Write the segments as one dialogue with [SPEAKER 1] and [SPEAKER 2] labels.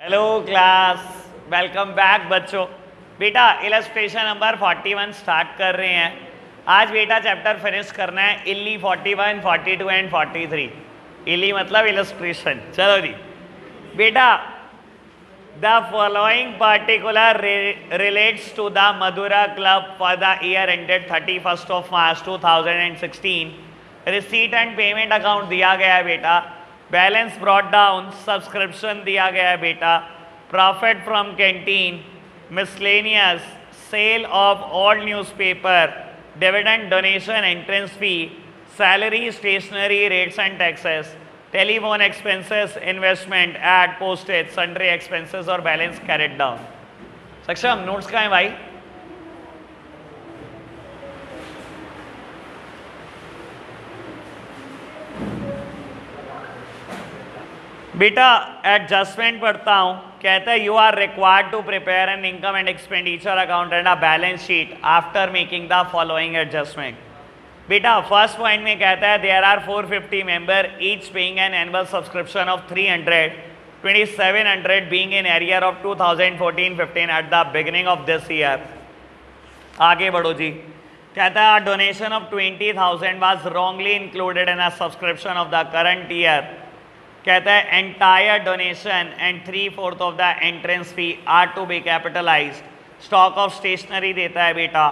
[SPEAKER 1] Hello class, welcome back बच्चों। बेटा illustration number 41 start कर रहे हैं। आज बेटा चैप्टर फिनिश करना है इली 41, 42 एंड 43। इली मतलब इलस्ट्रेशन। चलो जी बेटा, the following particular relates to the Madhura club for the year ended 31 March 2016। Receipt and payment account दिया गया है बेटा, बैलेंस ब्रॉट डाउन, सब्सक्रिप्शन दिया गया है बेटा, profit from canteen, miscellaneous, sale of all newspaper, dividend donation, entrance fee, salary, stationery, rates and taxes, telephone expenses, investment, ad, postage, sundry expenses और balance carried down. Saksham notes का है भाई? बेटा adjustment पढ़ता हूं, कहता है you are required to prepare an income and expenditure account and a balance sheet after making the following adjustment. बेटा फर्स्ट पॉइंट में कहता है there are 450 member each paying an annual subscription of 300, 2700 being in arrear of 2014-15 at the beginning of this year. आगे बढ़ो जी। कहता है donation of 20,000 was wrongly included in a subscription of the current year. कहता है entire donation and 3/4 of the entrance fee are to be capitalized. Stock of stationery देता है बेटा,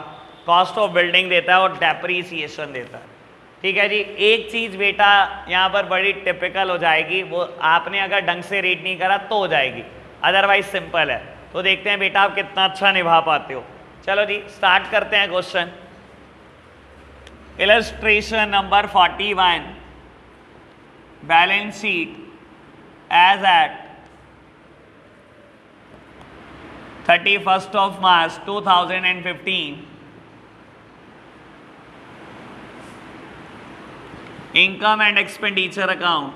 [SPEAKER 1] कॉस्ट ऑफ बिल्डिंग देता है और डेप्रीसिएशन देता है। ठीक है जी। एक चीज़ बेटा यहाँ पर बड़ी टिपिकल हो जाएगी, वो आपने अगर ढंग से रीड नहीं करा तो हो जाएगी, अदरवाइज सिंपल है। तो देखते हैं बेटा आप कितना अच्छा निभा पाते हो। चलो जी स्टार्ट करते हैं question. Illustration number 41, balance sheet as at 31st March 2015, income and expenditure account।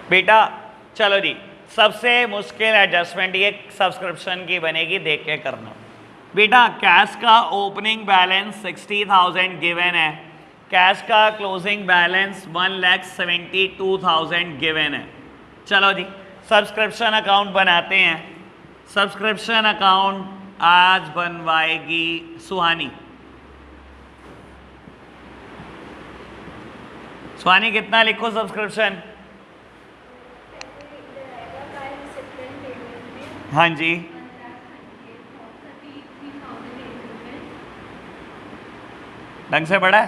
[SPEAKER 1] बेटा चलो जी, सबसे मुश्किल एडजस्टमेंट ये सब्सक्रिप्शन की बनेगी, देख के करना। बेटा कैश का ओपनिंग बैलेंस 60,000 गिवन है, कैश का क्लोजिंग बैलेंस 1,72,000 गिवन है। चलो जी सब्सक्रिप्शन अकाउंट बनाते हैं। सब्सक्रिप्शन अकाउंट आज बनवाएगी सुहानी। सुहानी कितना लिखो सब्सक्रिप्शन? हाँ जी, ढंग से पढ़ा है?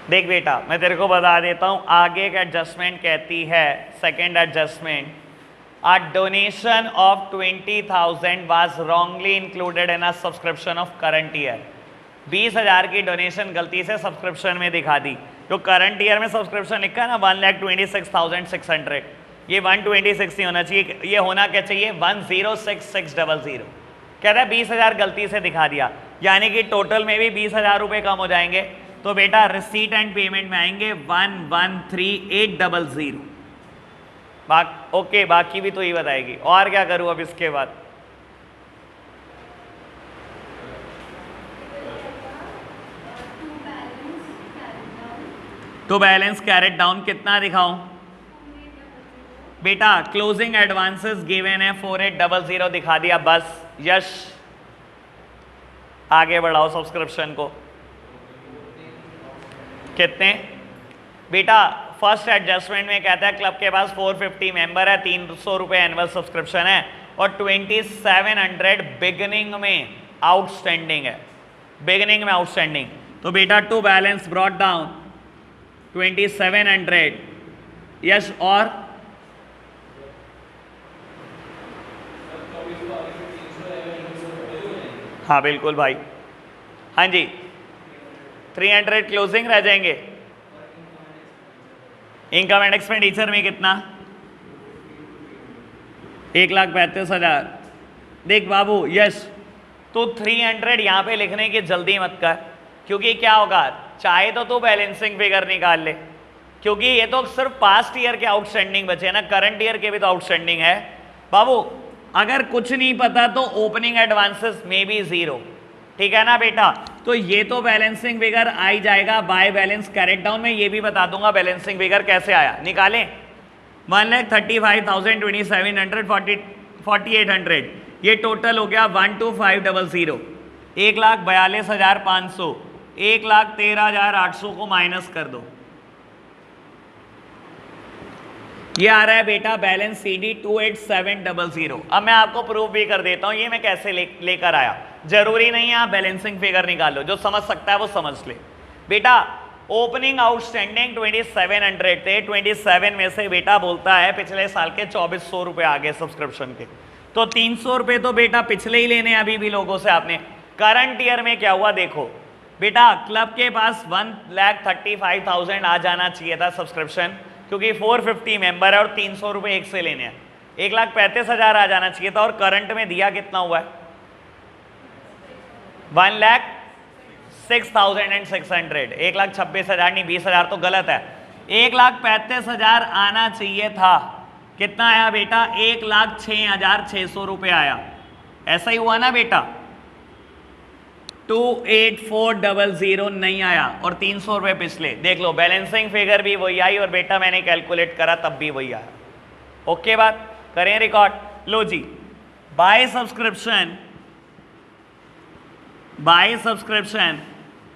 [SPEAKER 1] देख बेटा मैं तेरे को बता देता हूं, आगे का एडजस्टमेंट कहती है, second adjustment, a donation of 20,000 was wrongly included in a subscription of current year. 20,000 की डोनेशन गलती से सब्सक्रिप्शन में दिखा दी। जो करंट ईयर में सब्सक्रिप्शन लिखा है ना 1,26,600, ये 126 नहीं होना चाहिए, ये होना क्या चाहिए 1,06,600। कह रहा है 20,000 गलती से दिखा दिया, यानी कि टोटल में भी 20,000 रुपये कम हो जाएंगे। तो बेटा रिसीट एंड पेमेंट में आएंगे 113,800। ओके बाकी भी तो ही बताएगी। और क्या करूँ अब इसके बाद? तो बैलेंस कैरेट डाउन कितना दिखाऊं? बेटा क्लोजिंग एडवांसेस गिवन है 4,800 दिखा दिया, बस यश। आगे बढ़ाओ सब्सक्रिप्शन को। कितने? बेटा फर्स्ट एडजस्टमेंट में कहता है क्लब के पास 450 मेंबर है, 300 रुपये एनुअल सब्सक्रिप्शन है और 2700 बिगिनिंग में आउटस्टैंडिंग है। बिगिनिंग में आउटस्टैंडिंग, तो बेटा to balance brought down 2700। Yes और हाँ बिल्कुल भाई, हाँ जी 300 क्लोजिंग रह जाएंगे। इनकम एंड एक्सपेंडिचर में कितना? 1,35,000। देख बाबू यस, तो 300 यहाँ पे लिखने की जल्दी मत कर, क्योंकि क्या होगा, चाहे तो तू बैलेंसिंग फिगर निकाल ले, क्योंकि ये तो सिर्फ पास्ट ईयर के आउटस्टैंडिंग बचे ना, करंट ईयर के भी तो आउटस्टैंडिंग है बाबू। अगर कुछ नहीं पता तो ओपनिंग एडवांसेस में भी 0, ठीक है ना बेटा। तो ये तो बैलेंसिंग फिगर आ ही जाएगा बाय बैलेंस कैरेट डाउन। में ये भी बता दूंगा बैलेंसिंग फिगर कैसे आया, निकालें। 1,35,000, 2,700, 4,800, ये टोटल हो गया 125,000। 1,42,500, 1,13,800 को माइनस कर दो, ये आ रहा है बेटा बैलेंस CD 28700। अब मैं आपको प्रूफ भी कर देता हूं ये मैं कैसे लेकर आया। जरूरी नहीं है आप बैलेंसिंग फिगर निकालो, जो समझ सकता है वो समझ ले। बेटा ओपनिंग आउटस्टैंडिंग 2,700 थे, 27 में से बेटा बोलता है पिछले साल के 2,400 रुपए आ गए सब्सक्रिप्शन के, तो 300 रुपए तो बेटा पिछले ही लेने अभी भी लोगों से आपने। करंट ईयर में क्या हुआ देखो बेटा, क्लब के पास 1,35,000 आ जाना चाहिए था सब्सक्रिप्शन, क्योंकि 450 मेंबर है और 300 रुपए एक से लेने हैं। 1,35,000 आ जाना चाहिए था, और करंट में दिया कितना हुआ है, 1,06,600। 1,26,000 नहीं, 20,000 तो गलत है। 1,35,000 आना चाहिए था, कितना आया बेटा, 1,06,600 रुपये आया। ऐसा ही हुआ ना बेटा, 28400 नहीं आया, और 300 रुपये पिछले। देख लो बैलेंसिंग फिगर भी वही आई, और बेटा मैंने कैलकुलेट करा तब भी वही आया। ओके बात, करें रिकॉर्ड। लो जी, बाय सब्सक्रिप्शन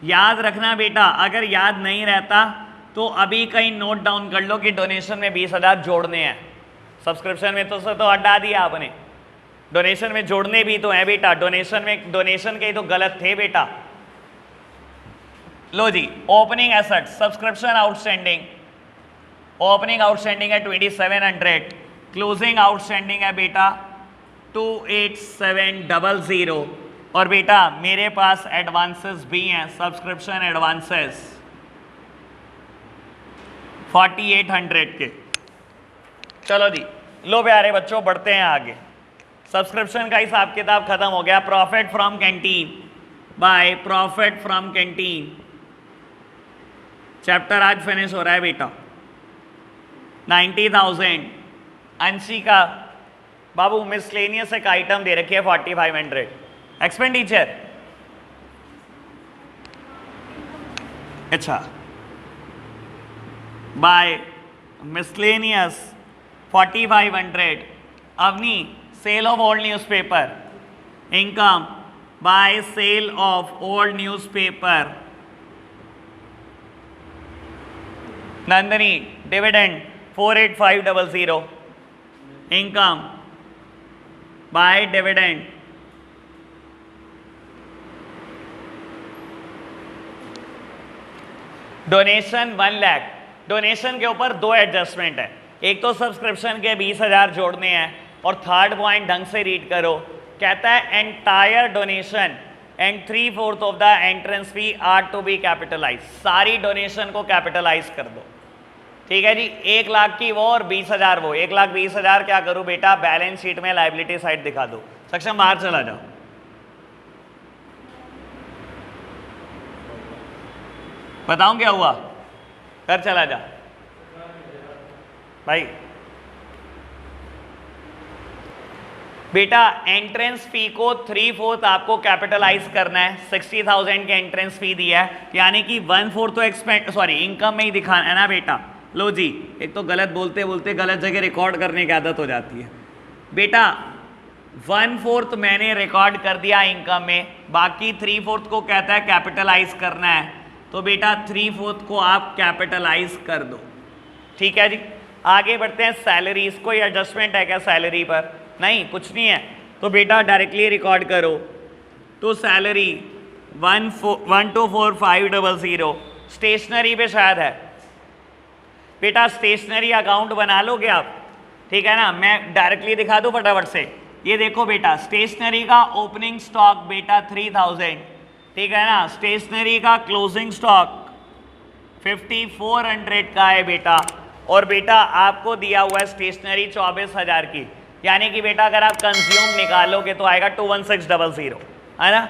[SPEAKER 1] याद रखना बेटा, अगर याद नहीं रहता तो अभी कहीं नोट डाउन कर लो कि डोनेशन में 20,000 जोड़ने हैं। सब्सक्रिप्शन में तो हटा दिया आपने, डोनेशन में जोड़ने भी तो है बेटा। डोनेशन के ही तो गलत थे बेटा। लो जी, opening asset subscription outstanding, opening outstanding है 2,700, क्लोजिंग आउटस्टैंडिंग है बेटा 2,8700, और बेटा मेरे पास एडवांसेस भी हैं, सब्सक्रिप्शन एडवांसेस 4,800 के। चलो जी, लो प्यारे बच्चों बढ़ते हैं आगे। सब्सक्रिप्शन का हिसाब किताब खत्म हो गया। Profit from canteen, by profit from canteen chapter आज फिनिश हो रहा है बेटा। 90,000 अंशी का बाबू मिसलेनियस एक आइटम दे रखी है 4,500। एक्सपेंडिचर अच्छा, by miscellaneous 4,500। Avni sale of old newspaper, income by sale of old newspaper. Nandini dividend 4,8500, income by dividend. Donation 1 lakh. Donation के ऊपर 2 एडजस्टमेंट है, एक तो सब्सक्रिप्शन के 20,000 जोड़ने हैं, और थर्ड पॉइंट ढंग से रीड करो, कहता है entire donation and 3/4 of the entrance fee are to be capitalize. सारी डोनेशन को कैपिटलाइज कर दो, ठीक है जी। 1 लाख की वो और 20,000 वो। 1,20,000 क्या करूं बेटा, बैलेंस शीट में लाइबिलिटी साइड दिखा दो। सक्षम बाहर चला जाओ। बताऊं क्या हुआ, कर चला जा भाई। बेटा एंट्रेंस फी को 3/4 आपको कैपिटलाइज करना है। 60,000 की एंट्रेंस फी दिया है, यानी कि 1/4 तो इनकम में ही दिखाना है ना बेटा। लो जी, एक तो गलत बोलते बोलते गलत जगह रिकॉर्ड करने की आदत हो जाती है बेटा। 1/4 मैंने रिकॉर्ड कर दिया इनकम में, बाकी 3/4 को कहता है कैपिटलाइज करना है, तो बेटा 3/4 को आप कैपिटलाइज कर दो, ठीक है जी। आगे बढ़ते हैं। सैलरीज, कोई एडजस्टमेंट है क्या सैलरी पर? नहीं, कुछ नहीं है, तो बेटा डायरेक्टली रिकॉर्ड करो। तो सैलरी 1,24,500 स्टेशनरी पे शायद है बेटा। स्टेशनरी अकाउंट बना लोगे आप, ठीक है ना। मैं डायरेक्टली दिखा दूं फटाफट से। ये देखो बेटा, स्टेशनरी का ओपनिंग स्टॉक बेटा 3,000, ठीक है ना। स्टेशनरी का क्लोजिंग स्टॉक 5,400 का है बेटा, और बेटा आपको दिया हुआ है स्टेशनरी 24,000 की। यानी कि बेटा अगर आप कंज्यूम निकालोगे तो आएगा 21600, है ना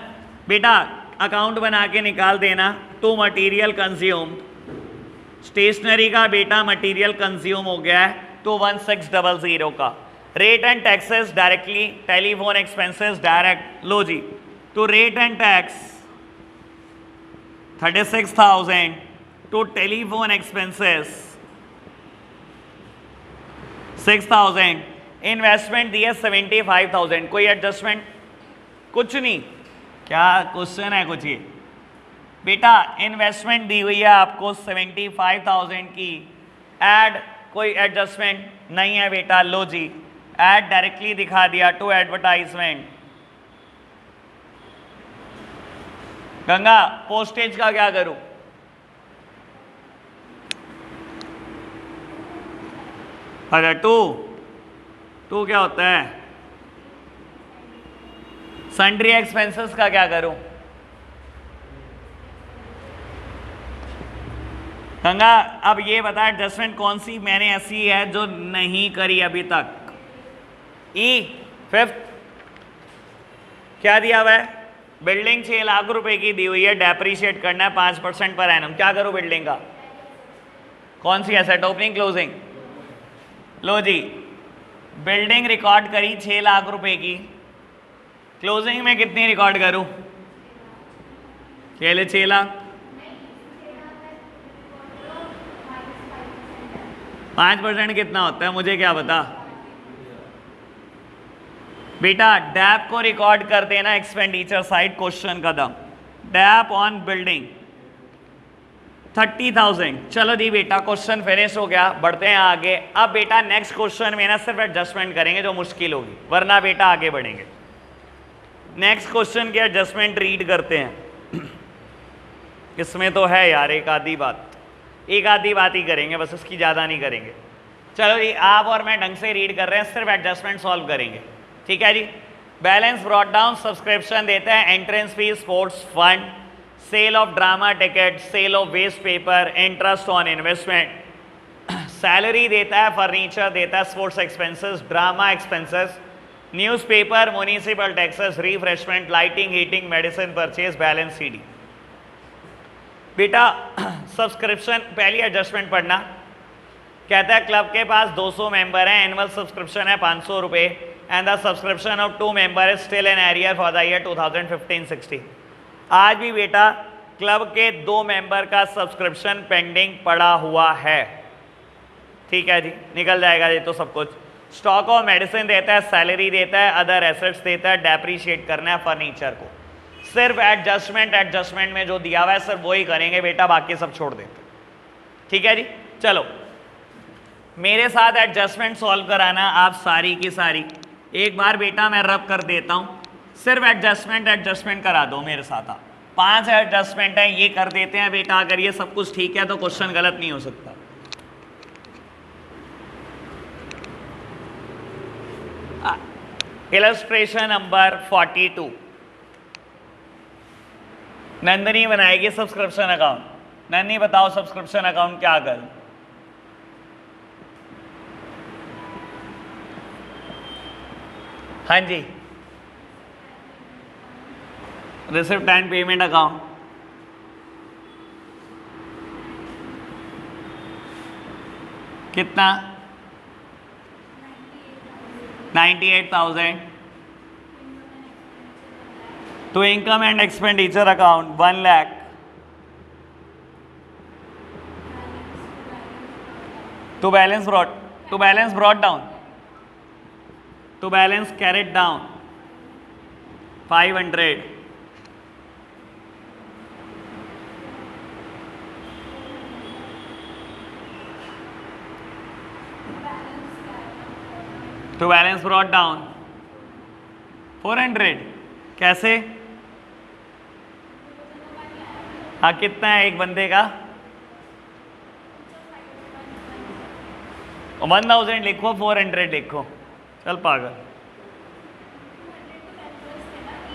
[SPEAKER 1] बेटा। अकाउंट बना के निकाल देना। टू मटीरियल कंज्यूम, स्टेशनरी का बेटा मटीरियल कंज्यूम हो गया है 21600 का। Rate and taxes directly, telephone expenses direct, लो जी। तो rate and tax 36,000 to telephone expenses 6,000, investment दिए 75,000। कोई एडजस्टमेंट? कुछ नहीं। क्या क्वेश्चन है कुछ ये बेटा? इन्वेस्टमेंट दी हुई है आपको 75,000 की, ऐड कोई एडजस्टमेंट नहीं है बेटा, लो जी ऐड डायरेक्टली दिखा दिया टू एडवर्टाइजमेंट। गंगा पोस्टेज का क्या करूं? अरे टू क्या होता है? सन्ड्री एक्सपेंसेस का क्या करूं? गंगा अब ये बता एडजस्टमेंट कौन सी मैंने ऐसी है जो नहीं करी अभी तक? फिफ्थ क्या दिया हुआ है? बिल्डिंग 6 लाख रुपए की दी हुई है, डेप्रीशिएट करना है 5% पर एनम। क्या करूं बिल्डिंग का? कौन सी एसेट? ओपनिंग क्लोजिंग, लो जी बिल्डिंग रिकॉर्ड करी 6 लाख रुपए की, क्लोजिंग में कितनी रिकॉर्ड करूं? पहले 6 लाख, 5% कितना होता है मुझे क्या पता बेटा। डैप को रिकॉर्ड कर देना एक्सपेंडिचर साइड, क्वेश्चन कदम डैप ऑन बिल्डिंग 30,000। चलो जी बेटा क्वेश्चन फिनिश हो गया, बढ़ते हैं आगे। अब बेटा नेक्स्ट क्वेश्चन में ना सिर्फ एडजस्टमेंट करेंगे जो मुश्किल होगी, वरना बेटा आगे बढ़ेंगे। नेक्स्ट क्वेश्चन की एडजस्टमेंट रीड करते हैं। इसमें तो है यार एक आधी बात ही करेंगे बस, इसकी ज़्यादा नहीं करेंगे। चलो जी आप और मैं ढंग से रीड कर रहे हैं, सिर्फ एडजस्टमेंट सॉल्व करेंगे, ठीक है जी। बैलेंस ब्रॉट डाउन, सब्सक्रिप्शन देता है, entrance fees, sports fund, sale of drama ticket, sale of waste paper, interest on investment, salary देता है, फर्नीचर देता है, sports expenses, drama expenses, newspaper, municipal taxes, refreshment, lighting, heating, medicine purchase, balance CD. बेटा subscription पहली adjustment पढ़ना। कहता है club के पास 200 मेंबर हैं, एनुअल सब्सक्रिप्शन है 500 रुपये, and the subscription of 2 member is still in arrear for the year 2015-16। आज भी बेटा क्लब के 2 मेंबर का सब्सक्रिप्शन पेंडिंग पड़ा हुआ है, ठीक है जी, निकल जाएगा ये तो सब कुछ। स्टॉक ऑफ मेडिसिन देता है, सैलरी देता है, अदर एसेट्स देता है, डेप्रीशिएट करना है फर्नीचर को। सिर्फ एडजस्टमेंट में जो दिया हुआ है सिर्फ वही करेंगे बेटा, बाकी सब छोड़ देते, ठीक है जी। चलो मेरे साथ एडजस्टमेंट सॉल्व कराना आप सारी की सारी। एक बार बेटा मैं रब कर देता हूँ, सिर्फ एडजस्टमेंट करा दो मेरे साथ आप। 5 एडजस्टमेंट है, ये कर देते हैं बेटा। अगर ये सब कुछ ठीक है तो क्वेश्चन गलत नहीं हो सकता। इलस्ट्रेशन नंबर 42, नंदनी बनाएगी सब्सक्रिप्शन अकाउंट। नंदनी बताओ सब्सक्रिप्शन अकाउंट क्या करूं? हाँ जी, रिसिप्ट एंड पेमेंट अकाउंट, कितना? 98,000। तो income and expenditure account 1 lakh. To balance brought down, to balance carried down 500। To balance brought down 400। कैसे? हाँ कितना है एक बंदे का? 1000 लिखो, 400 लिखो, चल पागल।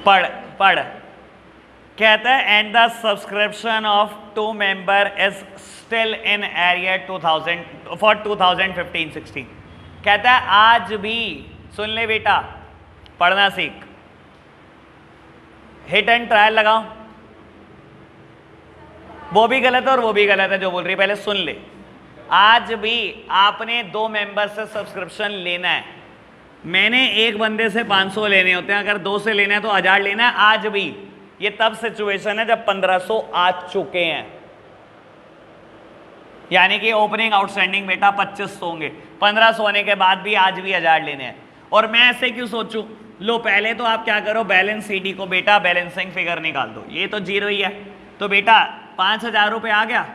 [SPEAKER 1] पढ़ कहता है and the subscription of 2 member is still in arrear 2000 for 2015-16। कहता है आज भी सुन ले बेटा, पढ़ना सीख। हिट एंड ट्रायल लगाओ, वो भी गलत है और वो भी गलत है जो बोल रही, पहले सुन ले। आज भी आपने 2 मेंबर से सब्सक्रिप्शन लेना है। मैंने एक बंदे से 500 लेने होते हैं, अगर 2 से लेना है तो 1000 लेना है। आज भी ये तब सिचुएशन है जब 1500 आ चुके हैं, यानी कि ओपनिंग आउटस्टैंडिंग बेटा 2500 होंगे। 1500 होने के बाद भी आज भी 1000 लेने हैं। और मैं ऐसे क्यों सोचूं? लो पहले तो आप क्या करो, बैलेंस सीडी को बेटा बैलेंसिंग फिगर निकाल दो। ये तो 0 ही है, तो बेटा 5000 रुपये आ गया।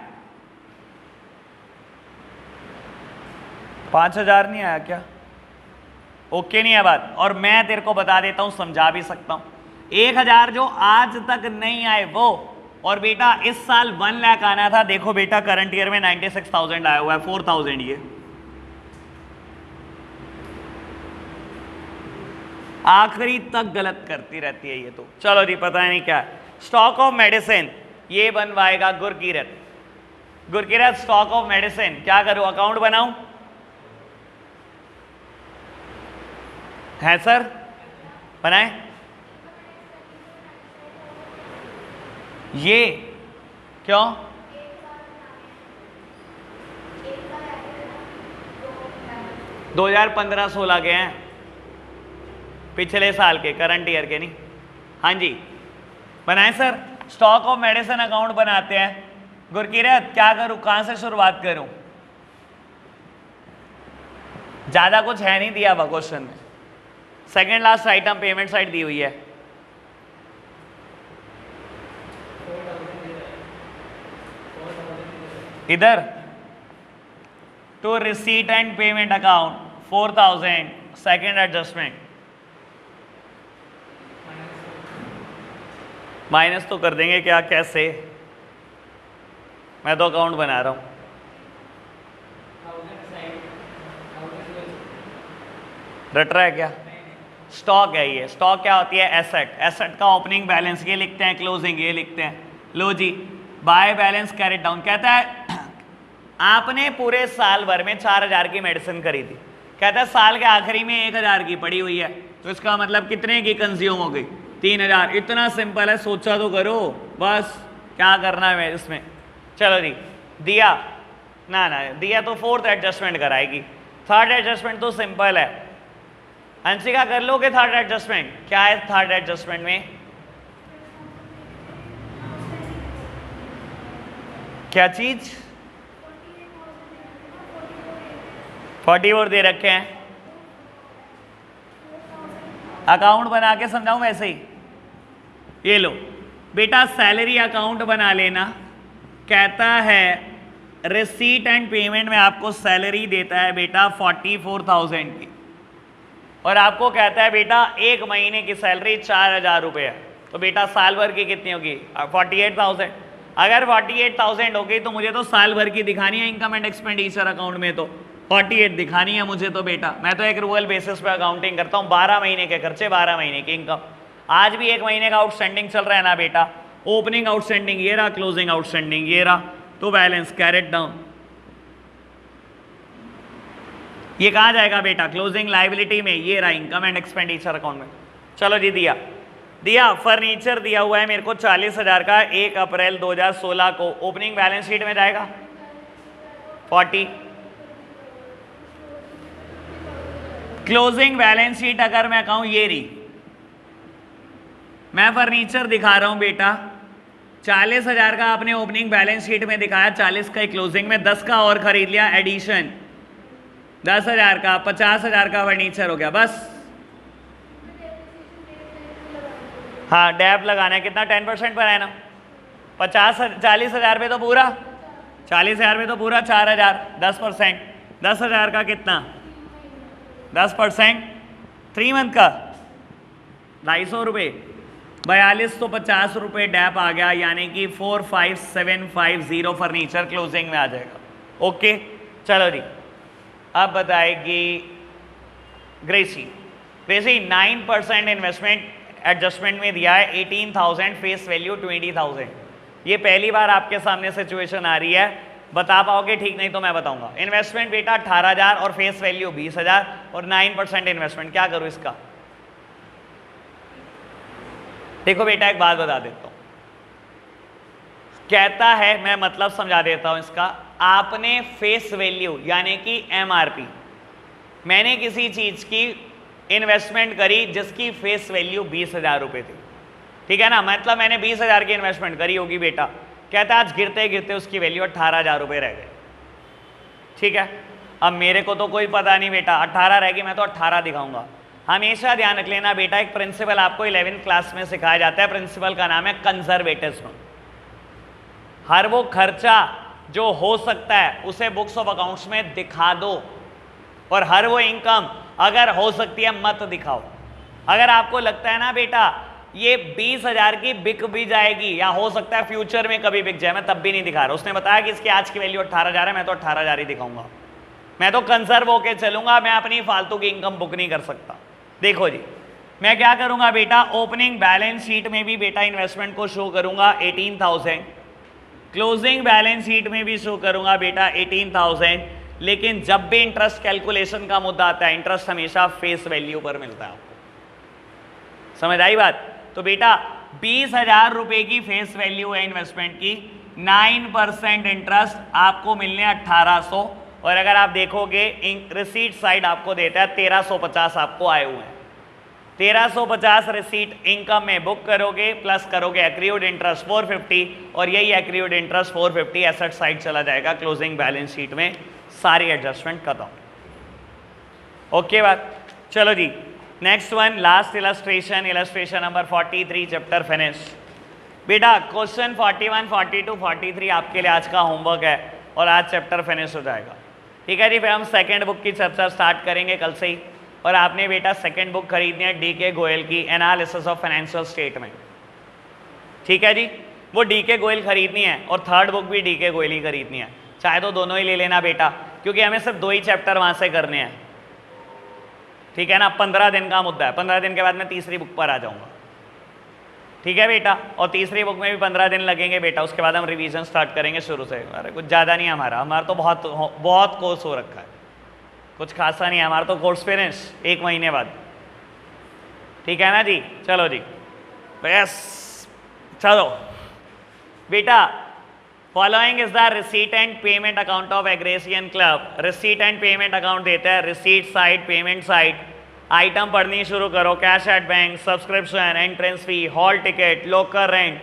[SPEAKER 1] 5000 नहीं आया क्या? ओके नहीं है बात। और मैं तेरे को बता देता हूं, समझा भी सकता हूं। 1000 जो आज तक नहीं आए वो, और बेटा इस साल 1 लाख आना था। देखो बेटा करंट ईयर में 96,000 आया हुआ है, 4000 ये आखिरी तक गलत करती रहती है ये तो। चलो जी, पता नहीं क्या। स्टॉक ऑफ मेडिसिन ये बनवाएगा Gurkirat. Gurkirat stock of medicine क्या करूं, अकाउंट बनाऊं? है सर, बनाए। ये क्यों? दो 2015-16 के हैं, पिछले साल के, करंट ईयर के नहीं। हाँ जी बनाए sir, stock of medicine account बनाते हैं। गुरकीरत क्या करूं, कहां से शुरुआत करूं? ज्यादा कुछ है नहीं दिया हुआ क्वेश्चन में। Second last item payment side दी हुई है। इधर to receipt and payment account 4000, second adjustment minus तो कर देंगे क्या, कैसे? मैं तो अकाउंट बना रहा हूं। रट रहा है क्या? स्टॉक है ये। स्टॉक क्या होती है? एसेट। एसेट का ओपनिंग बैलेंस ये लिखते हैं, क्लोजिंग ये लिखते हैं। लो जी, बाय बैलेंस कैरेट डाउन कहता है आपने पूरे साल भर में 4000 की मेडिसिन खरीदी। कहता है साल के आखिरी में 1000 की पड़ी हुई है, तो इसका मतलब कितने की कंज्यूम हो गई? 3000। इतना सिंपल है, सोचा तो करो बस, क्या करना है इसमें। चलो जी, दिया ना ना दिया तो 4th एडजस्टमेंट कराएगी। 3rd एडजस्टमेंट तो सिंपल है। अंशिका कर लोगे 3rd एडजस्टमेंट? क्या है 3rd एडजस्टमेंट में? क्या चीज? 44 दे रखे हैं। अकाउंट बना के समझाऊं वैसे ही? ये लो बेटा, सैलरी अकाउंट बना लेना। कहता है रिसीट एंड पेमेंट में आपको सैलरी देता है बेटा 44,000 की, और आपको कहता है बेटा एक महीने की सैलरी 4000 रुपये है। तो बेटा साल भर की कितनी होगी? 48,000। अगर 48,000 होगी तो मुझे तो साल भर की दिखानी है इनकम एंड एक्सपेंडिचर अकाउंट में, तो 48 दिखानी है मुझे। तो बेटा मैं तो एक रूरल बेसिस पे अकाउंटिंग करता हूँ। 12 महीने के खर्चे, 12 महीने की इनकम। आज भी 1 महीने का आउटस्टैंडिंग चल रहा है ना बेटा। ओपनिंग आउटस्टैंडिंग ये रहा, क्लोजिंग आउटस्टैंडिंग ये रहा, तो बैलेंस कैरेट डाउन। ये कहाँ जाएगा बेटा? क्लोजिंग लाइबिलिटी में। ये रहा इनकम एंड एक्सपेंडिचर अकाउंट में। चलो जी, दिया फर्नीचर दिया हुआ है मेरे को 40,000 का, 1 अप्रैल 2016 को। ओपनिंग बैलेंस शीट में जाएगा 40। क्लोजिंग बैलेंस शीट अगर मैं कहूं ये रही, मैं फर्नीचर दिखा रहा हूं बेटा 40,000 का आपने ओपनिंग बैलेंस शीट में दिखाया, 40 का क्लोजिंग में, 10 का और खरीद लिया एडिशन, 10,000 का, 50,000 का फर्नीचर हो गया बस। हाँ डैप लगाना है, कितना? 10% पर है ना। 40,000 पे तो पूरा, 40,000 पे तो पूरा 4,000, 10%, 10,000 का कितना? 10%, 3 मंथ का 250 रुपये, 42 तो 50 रुपये डैप आ गया, यानी कि 45750 फर्नीचर क्लोजिंग में आ जाएगा। ओके चलो जी, अब बताएगी ग्रेसी। ग्रेसी 9% इन्वेस्टमेंट एडजस्टमेंट में दिया है, 18,000 फेस वैल्यू 20,000। ये पहली बार आपके सामने सिचुएशन आ रही है, बता पाओगे ठीक? नहीं तो मैं बताऊंगा। इन्वेस्टमेंट बेटा 18,000 और फेस वैल्यू 20,000, और 9% इन्वेस्टमेंट, क्या करूं इसका? देखो बेटा एक बात बता देता हूं, कहता है, मैं मतलब समझा देता हूं इसका, आपने फेस वैल्यू यानी कि एमआरपी, मैंने किसी चीज की इन्वेस्टमेंट करी जिसकी फेस वैल्यू 20,000 रुपये थी, ठीक है ना, मतलब मैंने 20,000 की इन्वेस्टमेंट करी होगी बेटा, कहता है आज गिरते गिरते उसकी वैल्यू 18,000 रुपये रह गए, ठीक है। अब मेरे को तो कोई पता नहीं बेटा, 18 रहेगी, मैं तो 18 दिखाऊंगा। हमेशा ध्यान रख लेना बेटा, एक प्रिंसिपल आपको 11th क्लास में सिखाया जाता है, प्रिंसिपल का नाम है कंजर्वेटिज्म। हर वो खर्चा जो हो सकता है उसे बुक्स ऑफ अकाउंट्स में दिखा दो, और हर वो इनकम अगर हो सकती है मत दिखाओ। अगर आपको लगता है ना बेटा ये 20,000 की बिक भी जाएगी या हो सकता है फ्यूचर में कभी बिक जाए, मैं तब भी नहीं दिखा रहा। उसने बताया कि इसकी आज की वैल्यू 18,000 है, मैं तो 18,000 ही दिखाऊंगा, मैं तो कंजर्व होके चलूंगा, मैं अपनी फालतू की इनकम बुक नहीं कर सकता। देखो जी मैं क्या करूंगा बेटा, ओपनिंग बैलेंस शीट में भी बेटा इन्वेस्टमेंट को शो करूंगा 18,000, क्लोजिंग बैलेंस शीट में भी शो करूंगा बेटा 18,000, लेकिन जब भी इंटरेस्ट कैलकुलेशन का मुद्दा आता है, इंटरेस्ट हमेशा फेस वैल्यू पर मिलता है। आपको समझ आई बात? तो बेटा 20,000 रुपए की फेस वैल्यू है इन्वेस्टमेंट की, 9% इंटरेस्ट आपको मिलने 1800, और अगर आप देखोगे रिसीट साइड आपको देता है 1350 आपको आए हुए हैं। 1350 रिसीट इनकम में बुक करोगे, प्लस करोगे एक्रीड इंटरेस्ट 450, और यही एक्रीड इंटरेस्ट 450 एसेट साइड चला जाएगा क्लोजिंग बैलेंस शीट में, सारी एडजस्टमेंट खत्म। ओके बात? चलो जी next one, last illustration, illustration number 43, chapter finish. बेटा क्वेश्चन 41, 42, 43 आपके लिए आज का होमवर्क है, और आज चैप्टर फिनिश हो जाएगा, ठीक है जी। फिर हम सेकंड बुक की चर्चा स्टार्ट करेंगे कल से ही, और आपने बेटा सेकंड बुक खरीदनी है डीके गोयल की, एनालिसिस ऑफ फाइनेंशियल स्टेटमेंट, ठीक है जी। वो डीके गोयल खरीदनी है, और थर्ड बुक भी डीके गोयल ही खरीदनी है, चाहे तो दोनों ही ले लेना बेटा, क्योंकि हमें सिर्फ 2 ही चैप्टर वहां से करने हैं, ठीक है ना। 15 दिन का मुद्दा है, 15 दिन के बाद मैं तीसरी बुक पर आ जाऊंगा, ठीक है बेटा। और तीसरी बुक में भी 15 दिन लगेंगे बेटा, उसके बाद हम रिवीजन स्टार्ट करेंगे शुरू से। अरे कुछ ज़्यादा नहीं है हमारा तो बहुत कोर्स हो रखा है, कुछ खासा नहीं है हमारा तो कोर्स फिनिश 1 महीने बाद, ठीक है ना जी। चलो जी बस चलो बेटा, following is the receipt and payment account of Agrasen club. Receipt and payment account देता है, receipt side, payment side, item पढ़नी शुरू करो, cash at bank, subscription, entrance fee, hall ticket, locker rent,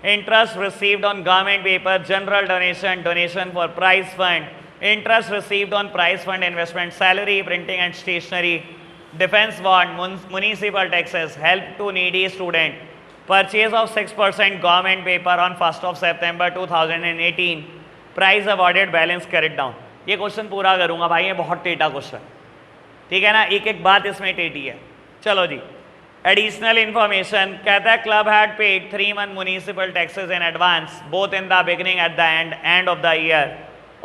[SPEAKER 1] interest received on government paper, general donation, donation for prize fund, interest received on prize fund investment, salary, printing and stationery, defence bond, municipal taxes, help to needy student, purchase of 6% government paper on 1st of September 2018, price awarded, balance carried down। ये question पूरा करूंगा भाई, ये बहुत टेढ़ा question, ठीक है ना, एक एक बात इसमें टेढ़ी है। चलो जी एडिशनल इन्फॉर्मेशन कहता है club had paid 3 month municipal taxes in advance both in the beginning at the end of the year.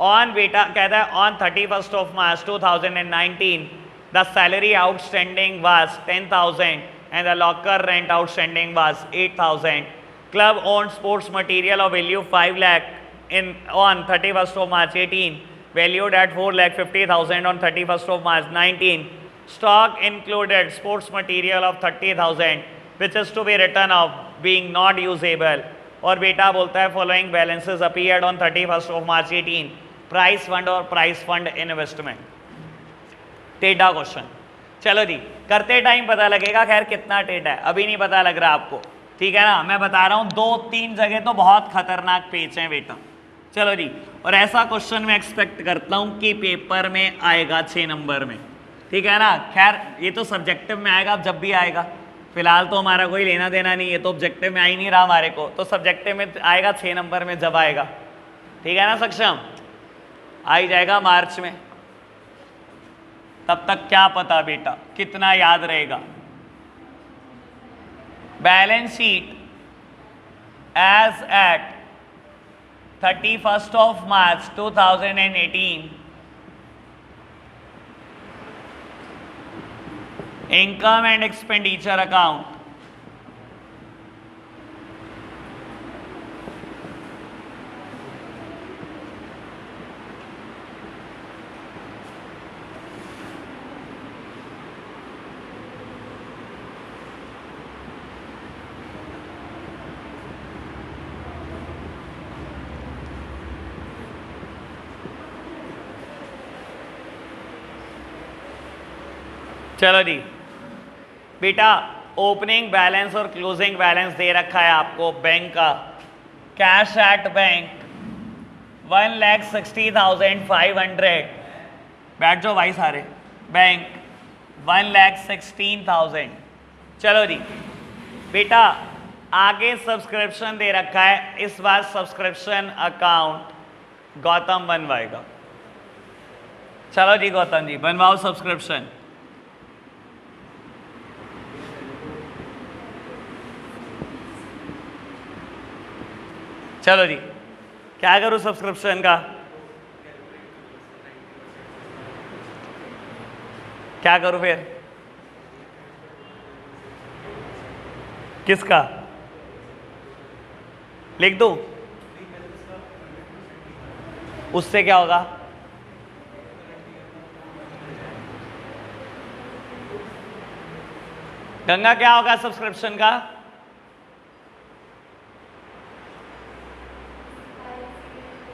[SPEAKER 1] On बेटा कहता है on 31st of March 2019 the salary outstanding was 10,000 and the locker rent outstanding was 8,000. Club owned sports material of value 5 lakh on 31st of March 18, valued at 4,50,000 on 31st of March 19. Stock included sports material of 30,000 which is to be written off being not usable. और बेटा बोलता है following balances appeared on 31st of March 18, price fund और price fund investment। टेढ़ा question, चलो जी करते time पता लगेगा, खैर कितना टेढ़ा है अभी नहीं पता लग रहा आपको, ठीक है ना। मैं बता रहा हूँ 2-3 जगह तो बहुत खतरनाक पेच हैं बेटा। चलो जी, और ऐसा क्वेश्चन मैं एक्सपेक्ट करता हूँ कि पेपर में आएगा 6 नंबर में, ठीक है ना। खैर ये तो सब्जेक्टिव में आएगा, अब जब भी आएगा, फिलहाल तो हमारा कोई लेना देना नहीं है, तो ऑब्जेक्टिव में आ ही नहीं रहा हमारे को, तो सब्जेक्टिव में आएगा 6 नंबर में जब आएगा, ठीक है ना सक्षम, आ ही जाएगा मार्च में। तब तक क्या पता बेटा कितना याद रहेगा। Balance sheet as at 31st of March 2018, income and expenditure account, चलो जी बेटा, ओपनिंग बैलेंस और क्लोजिंग बैलेंस दे रखा है आपको बैंक का। Cash at bank 1,60,500। बैठ जाओ भाई सारे। बैंक 1,16,000। चलो जी बेटा, आगे सब्सक्रिप्शन दे रखा है, इस बार सब्सक्रिप्शन अकाउंट गौतम बनवाएगा। चलो जी गौतम जी बनवाओ सब्सक्रिप्शन। चलो जी, क्या करूं सब्सक्रिप्शन का? क्या करूं फिर? किसका लिख दूं? उससे क्या होगा? गंगा क्या होगा सब्सक्रिप्शन का?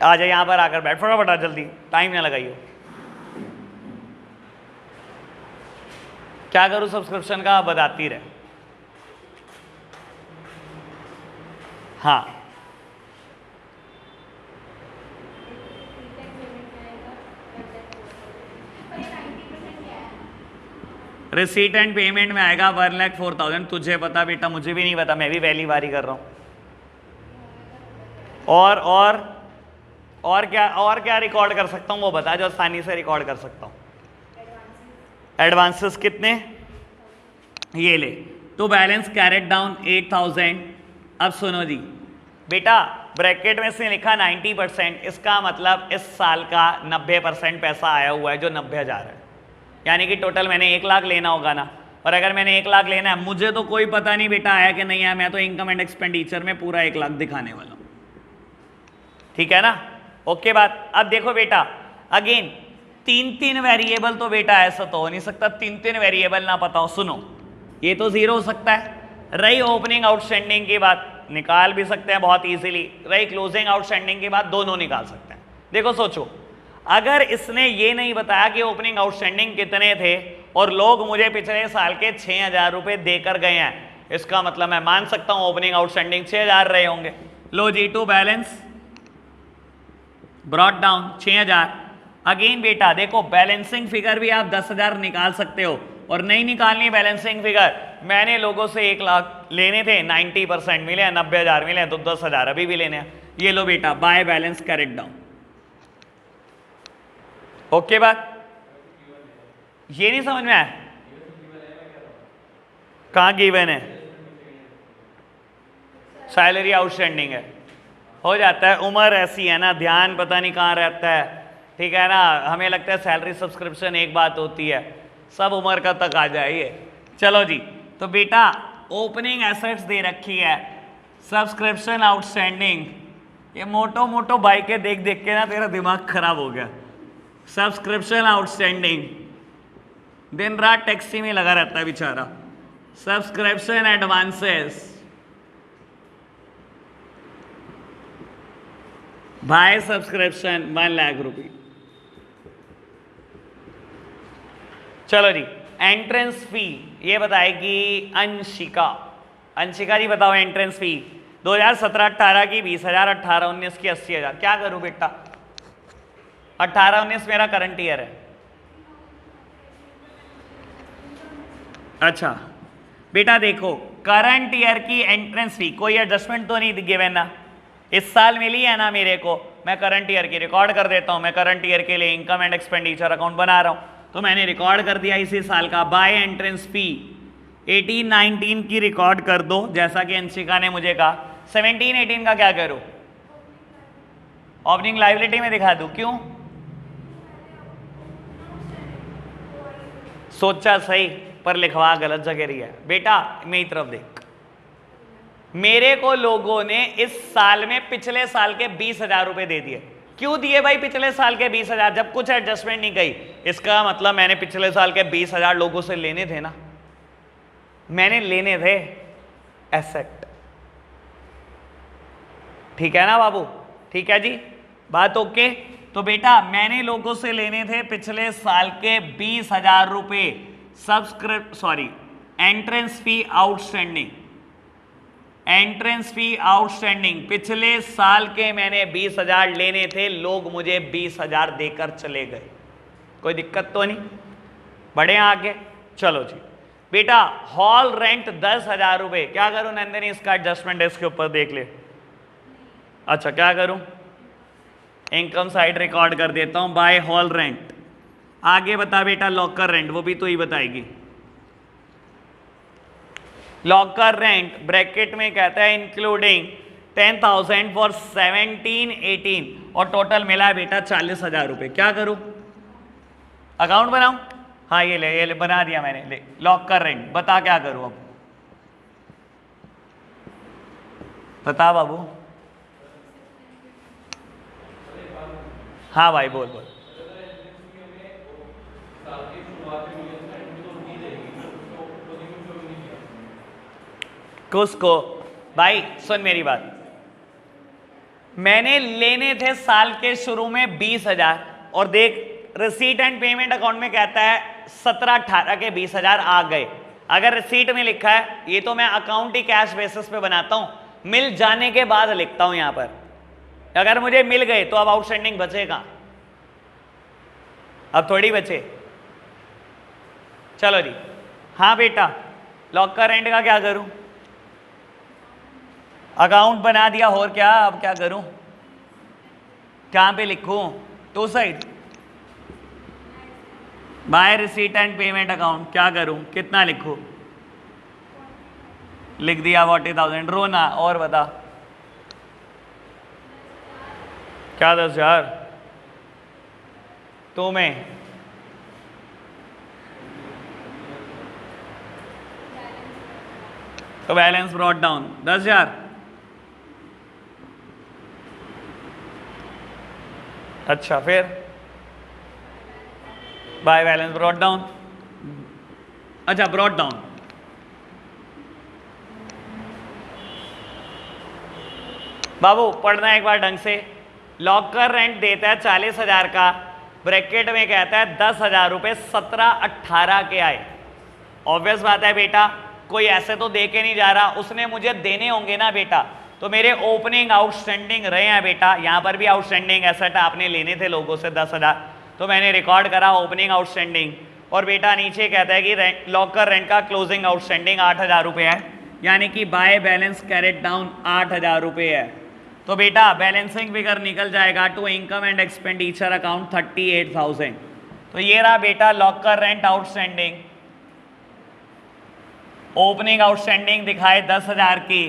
[SPEAKER 1] आ जाए यहां पर आकर बैठ, फटाफट आ जल्दी, टाइम ना लगाइयो। क्या करूं सब्सक्रिप्शन का? बताती रहे। हाँ रिसीट एंड पेमेंट में आएगा 1,04,000। तुझे पता बेटा, मुझे भी नहीं पता, मैं भी पहली बार ही कर रहा हूं। और क्या रिकॉर्ड कर सकता हूं वो बता, जो आसानी से रिकॉर्ड कर सकता हूं। एडवांसेस कितने? ये ले। तो बैलेंस कैरेट डाउन 8,000। अब सुनो जी बेटा, ब्रैकेट में से लिखा 90%, इसका मतलब इस साल का 90% पैसा आया हुआ है, जो 90,000 है। यानी कि टोटल मैंने 1 लाख लेना होगा ना। और अगर मैंने 1 लाख लेना है, मुझे तो कोई पता नहीं बेटा आया कि नहीं आया, मैं तो इनकम एंड एक्सपेंडिचर में पूरा 1 लाख दिखाने वाला हूं। ठीक है ना? ओके बात। अब देखो बेटा, अगेन 3 वेरिएबल तो बेटा ऐसा तो हो नहीं सकता 3 वेरिएबल ना पता हो। सुनो, ये तो 0 हो सकता है। रही ओपनिंग आउटस्टैंडिंग की बात, निकाल भी सकते हैं बहुत इजीली। रही क्लोजिंग आउटस्टैंडिंग की बात, दोनों निकाल सकते हैं। देखो सोचो, अगर इसने ये नहीं बताया कि ओपनिंग आउटस्टैंडिंग कितने थे और लोग मुझे पिछले साल के 6,000 रुपए देकर गए हैं, इसका मतलब मैं मान सकता हूं ओपनिंग आउटस्टैंडिंग 6,000 रहे होंगे। लो जी, to balance brought down 6,000। Again बेटा देखो, बैलेंसिंग फिगर भी आप 10,000 निकाल सकते हो, और नहीं निकालनी बैलेंसिंग फिगर, मैंने लोगों से 1 लाख लेने थे, 90% मिले, 90,000 मिले, तो 10,000 अभी भी लेने हैं। ये लो बेटा, bye balance carried down. Okay बात? ये नहीं समझ में आया? कहां गिवन है? सैलरी आउटस्टैंडिंग है, हो जाता है। उम्र ऐसी है ना, ध्यान पता नहीं कहाँ रहता है। ठीक है ना? हमें लगता है सैलरी सब्सक्रिप्शन एक बात होती है, सब उम्र का तक आ जाइए। चलो जी, तो बेटा ओपनिंग एसेट्स दे रखी है, सब्सक्रिप्शन आउटस्टैंडिंग। ये मोटो मोटो बाइकें देख देख के ना तेरा दिमाग खराब हो गया। सब्सक्रिप्शन आउटस्टैंडिंग, दिन रात टैक्सी में लगा रहता है बेचारा। Subscription advances by subscription 1 lakh रुपये। चलो जी, एंट्रेंस फी ये बताएगी अंशिका। अंशिका जी बताओ, एंट्रेंस फी 2017-18 की 20,000, 18-19 की 80,000। क्या करूं बेटा? 18-19 मेरा करंट ईयर है। अच्छा बेटा देखो, करंट ईयर की एंट्रेंस फी कोई एडजस्टमेंट तो नहीं गिवन ना, इस साल मिली है ना मेरे को। मैं करंट ईयर की रिकॉर्ड कर देता हूं। मैं करंट ईयर के लिए इनकम एंड एक्सपेंडिचर अकाउंट बना रहा हूं, तो मैंने रिकॉर्ड कर दिया इसी साल का। बाय एंट्रेंस फी 18-19 की रिकॉर्ड कर दो, जैसा कि अंशिका ने मुझे कहा। 17-18 का क्या करूं? ओपनिंग लायबिलिटी में दिखा दूं? क्यों? सोचा सही पर लिखवा गलत जगह रही है। बेटा मेरी तरफ देख, मेरे को लोगों ने इस साल में पिछले साल के 20,000 रुपए दे दिए। क्यों दिए भाई पिछले साल के 20,000? जब कुछ एडजस्टमेंट नहीं गई, इसका मतलब मैंने पिछले साल के 20,000 लोगों से लेने थे ना, मैंने लेने थे एसेट। ठीक है ना बाबू? ठीक है जी, बात ओके? तो बेटा मैंने लोगों से लेने थे पिछले साल के 20,000 रुपए, entrance fee outstanding, entrance fee outstanding पिछले साल के मैंने 20,000 लेने थे, लोग मुझे 20,000 देकर चले गए, कोई दिक्कत तो नहीं, बढ़े आगे। चलो जी बेटा, हॉल रेंट 10,000 रुपए, क्या करूं नंदिनी, इसका एडजस्टमेंट इसके ऊपर देख ले। अच्छा क्या करूं, इनकम साइड रिकॉर्ड कर देता हूं बाय हॉल रेंट। आगे बता बेटा लॉकर रेंट, वो भी तो ही बताएगी। लॉकर रेंट ब्रैकेट में कहता है इंक्लूडिंग 10,000 फॉर 17-18 और टोटल मिला है बेटा 40,000 रुपए। क्या करूं, अकाउंट बनाऊं? हाँ ये ले बना दिया मैंने, ले लॉकर रेंट। बता क्या करूं अब, बता बाबू। हाँ भाई बोल बोल। किसको भाई, सुन मेरी बात, मैंने लेने थे साल के शुरू में 20,000 और देख रिसीट एंड पेमेंट अकाउंट में कहता है 17-18 के 20,000 आ गए। अगर रिसीट में लिखा है, ये तो मैं अकाउंट ही कैश बेसिस पे बनाता हूं, मिल जाने के बाद लिखता हूं यहां पर। अगर मुझे मिल गए तो अब आउटस्टैंडिंग बचेगा, अब थोड़ी बचे। चलो जी, हाँ बेटा लॉकर रेंट का क्या करूं, अकाउंट बना दिया और क्या, अब क्या करूं, कहां पे लिखूं, to side by receipt and payment account, क्या करूं, कितना लिखूं, लिख दिया 40,000। रोना और बता, क्या 10,000 तुम्हें, तो बैलेंस ब्रॉट डाउन 10,000। अच्छा फिर बाय बैलेंस ब्रॉट डाउन, अच्छा ब्रॉट डाउन, बाबू पढ़ना एक बार ढंग से। लॉकर रेंट देता है 40,000 का, ब्रैकेट में कहता है 10,000 रुपए 17-18 के आए। ऑब्वियस बात है बेटा, कोई ऐसे तो दे के नहीं जा रहा, उसने मुझे देने होंगे ना बेटा, तो मेरे ओपनिंग आउटस्टैंडिंग रहे हैं बेटा। यहां पर भी आउटस्टैंडिंग एसेट आपने लेने थे लोगों से 10,000, तो मैंने रिकॉर्ड करा ओपनिंग आउटस्टैंडिंग। और बेटा नीचे कहता है कि लॉकर रेंट का क्लोजिंग आउटस्टैंडिंग 8,000 रुपये है, यानी कि बाय बैलेंस कैरेट डाउन 8,000 रुपये है। तो बेटा बैलेंसिंग फिगर निकल जाएगा to income and expenditure account 38,000। तो ये रहा बेटा locker rent outstanding. Opening outstanding दिखाए 10,000 की,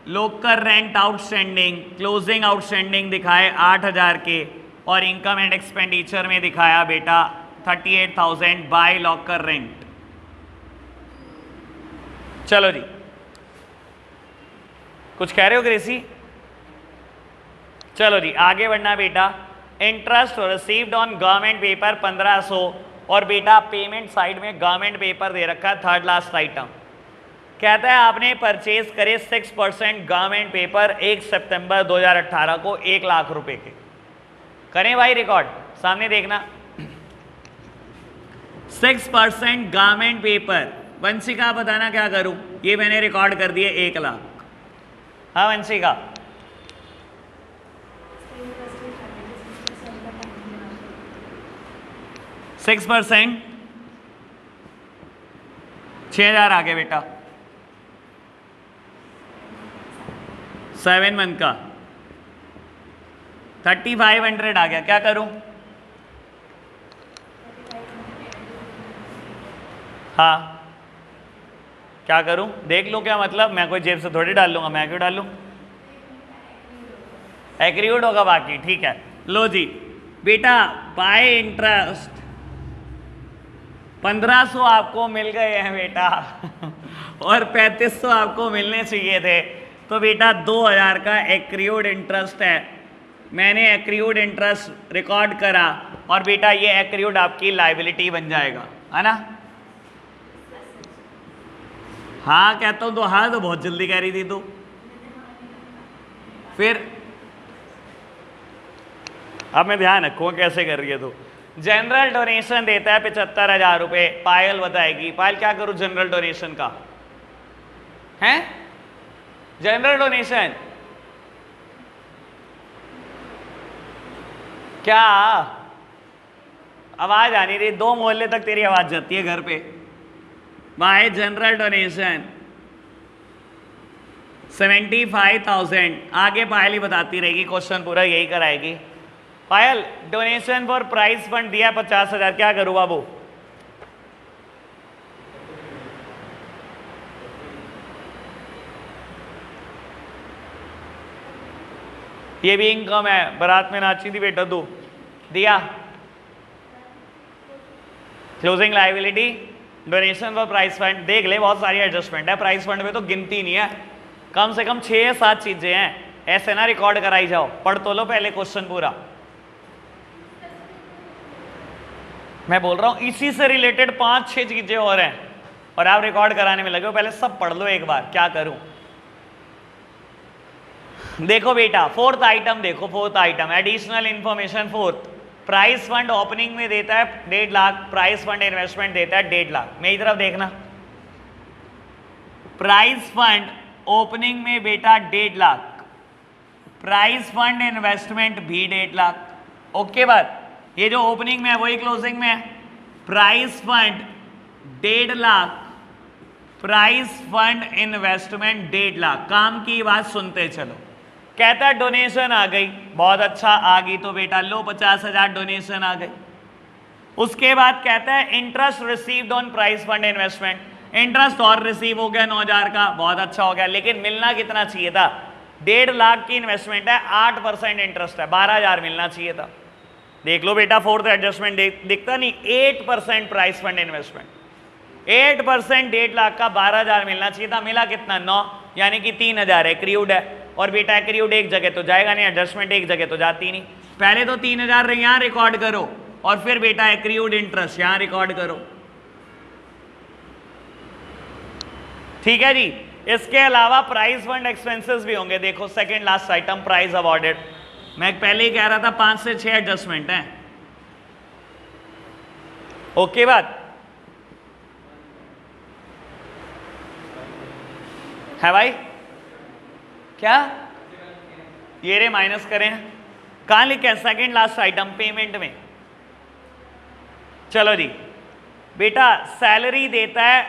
[SPEAKER 1] locker rent outstanding closing outstanding दिखाए 8,000 के, और इनकम एंड एक्सपेंडिचर में दिखाया बेटा 38,000 बाय लॉकर रेंट। चलो जी, कुछ कह रहे हो ग्रेसी? चलो जी आगे बढ़ना बेटा। Interest received on government paper 1500, और बेटा पेमेंट साइड में गवर्नमेंट पेपर दे रखा है, थर्ड लास्ट आइटम। कहता है आपने परचेज करे 6% गवर्नमेंट पेपर 1 सितंबर 2018 को 1 लाख रुपए के। करें भाई रिकॉर्ड, सामने देखना। 6% गवर्नमेंट पेपर, वंशिका बताना क्या करूं, ये मैंने रिकॉर्ड कर दिए 1 लाख। हाँ वंशिका, सिक्स 6,000 आ गए बेटा, 7 मंथ का 3,500 आ गया। क्या करूं, हाँ क्या करूं, देख लो क्या मतलब, मैं कोई जेब से थोड़ी डाल लूंगा, मैं क्यों डाल लूं, एक्रीड होगा बाकी, ठीक है। लो जी बेटा बाय इंटरेस्ट 1500 आपको मिल गए हैं बेटा और 3500 आपको मिलने चाहिए थे, तो बेटा 2,000 का एक्रीड इंटरेस्ट है। मैंने एक्रीड इंटरेस्ट रिकॉर्ड करा, और बेटा ये एक्रीड आपकी लायबिलिटी बन जाएगा, है ना। हाँ कहता हूं तो हाँ, तो बहुत जल्दी कह रही थी तू। फिर अब मैं ध्यान रखूंगा कैसे कर रही है तू। जनरल डोनेशन देता है 75,000 रुपए। पायल बताएगी। पायल क्या करूं जनरल डोनेशन का? है जनरल डोनेशन क्या? आवाज आ नहीं रही, 2 मोहल्ले तक तेरी आवाज जाती है घर पे। Bye general donation 75,000। आगे पायल ही बताती रहेगी, क्वेश्चन पूरा यही कराएगी। पायल डोनेशन फॉर प्राइज फंड दिया 50,000, क्या करूं बाबू? ये भी इनकम है, बारात में नाची थी बेटा तू, दिया। Closing liability, donation for prize fund, देख ले बहुत सारी एडजस्टमेंट है प्राइज फंड में, तो गिनती नहीं है, कम से कम 6 या 7 चीजें हैं। ऐसे ना रिकॉर्ड कराई जाओ, पढ़ तो लो पहले क्वेश्चन पूरा। मैं बोल रहा हूं इसी से रिलेटेड 5-6 चीजें और हैं और आप रिकॉर्ड कराने में लगे हो, पहले सब पढ़ लो एक बार। क्या करूं? देखो बेटा फोर्थ आइटम देखो, fourth item additional information. Fourth, price fund opening में देता है 1.5 लाख, प्राइस फंड इन्वेस्टमेंट देता है 1.5 लाख। मेरी तरफ देखना, प्राइस फंड ओपनिंग में बेटा 1.5 लाख, प्राइस फंड इन्वेस्टमेंट भी 1.5 लाख। ओके बात, ये जो ओपनिंग में है वही क्लोजिंग में है। Price fund 1.5 lakh, price fund investment 1.5 lakh. काम की बात सुनते चलो। कहता है डोनेशन आ गई, बहुत अच्छा, आ गई तो बेटा लो 50,000 डोनेशन आ गई। उसके बाद कहता है interest received on price fund investment, interest और रिसीव हो गया 9,000 का, बहुत अच्छा हो गया। लेकिन मिलना कितना चाहिए था? 1.5 लाख की इन्वेस्टमेंट है, 8% इंटरेस्ट है, 12,000 मिलना चाहिए था। देख लो बेटा फोर्थ एडजस्टमेंट दिखता नहीं, 8% प्राइस फंड इन्वेस्टमेंट, 8% 1.5 लाख का 12,000 मिलना चाहिए था, मिला कितना? 9, यानी कि 3,000 एक्रियूड है। और बेटा एक्रियूड एक जगह तो जाएगा नहीं, एडजस्टमेंट एक जगह तो जाती नहीं। पहले तो 3,000 यहां रिकॉर्ड करो और फिर बेटा एक्रियूड इंटरेस्ट यहां रिकॉर्ड करो। ठीक है जी। इसके अलावा प्राइस फंड एक्सपेंसेस भी होंगे। देखो second last item price awarded, मैं पहले ही कह रहा था 5 से 6 एडजस्टमेंट हैं। ओके बात है भाई? क्या ये रे माइनस करें, कहां लिखे? सेकंड लास्ट आइटम पेमेंट में। चलो जी बेटा सैलरी देता है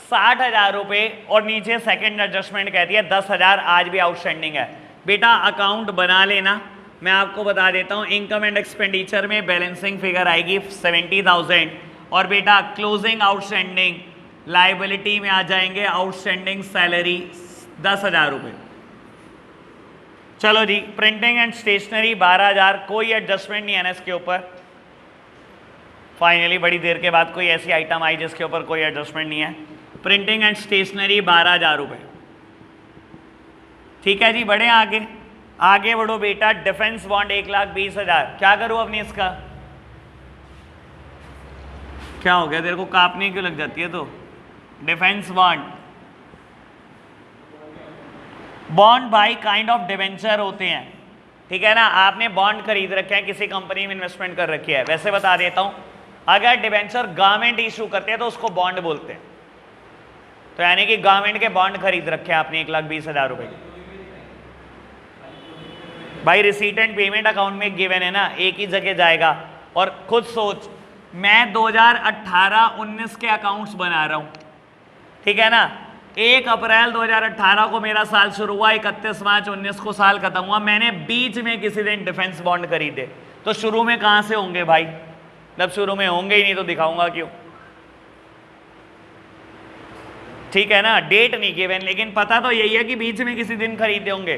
[SPEAKER 1] 60,000 रुपए और नीचे सेकंड एडजस्टमेंट कहती है 10,000 आज भी आउटस्टैंडिंग है। बेटा अकाउंट बना लेना, मैं आपको बता देता हूं इनकम एंड एक्सपेंडिचर में बैलेंसिंग फिगर आएगी 70,000 और बेटा क्लोजिंग आउटस्टैंडिंग लायबिलिटी में आ जाएंगे आउटस्टैंडिंग सैलरी 10,000 रुपए। चलो जी प्रिंटिंग एंड स्टेशनरी 12,000, कोई एडजस्टमेंट नहीं है ना इसके ऊपर। फाइनली बड़ी देर के बाद कोई ऐसी आइटम आई जिसके ऊपर कोई एडजस्टमेंट नहीं है। प्रिंटिंग एंड स्टेशनरी 12,000 रुपए। ठीक है जी, बढ़े आगे, आगे बढ़ो बेटा। डिफेंस बॉन्ड 1,20,000, क्या करूं अपनी इसका? क्या हो गया तेरे को, कांपने क्यों लग जाती है? तो डिफेंस बॉन्ड, बॉन्ड भाई काइंड ऑफ डिवेंचर होते हैं, ठीक है ना। आपने बॉन्ड खरीद रखे हैं, किसी कंपनी में इन्वेस्टमेंट कर रखी है। वैसे बता देता हूं, अगर डिवेंचर गवर्नमेंट इशू करते हैं तो उसको बॉन्ड बोलते हैं। तो यानी कि गवर्नमेंट के बॉन्ड खरीद रखे हैं आपने 1,20,000 रुपए के। भाई रिसीट एंड पेमेंट अकाउंट में गिवन है ना, एक ही जगह जाएगा। और खुद सोच, मैं 2018-19 के अकाउंट्स बना रहा हूं, ठीक है ना। 1 अप्रैल 2018 को मेरा साल शुरू हुआ, 31 मार्च 19 को साल खत्म हुआ। मैंने बीच में किसी दिन डिफेंस बॉन्ड खरीदे, तो शुरू में कहां से होंगे भाई? जब शुरू में होंगे ही नहीं तो दिखाऊंगा क्यों? ठीक है ना, डेट नहीं गिवन, लेकिन पता तो यही है कि बीच में किसी दिन खरीदे होंगे,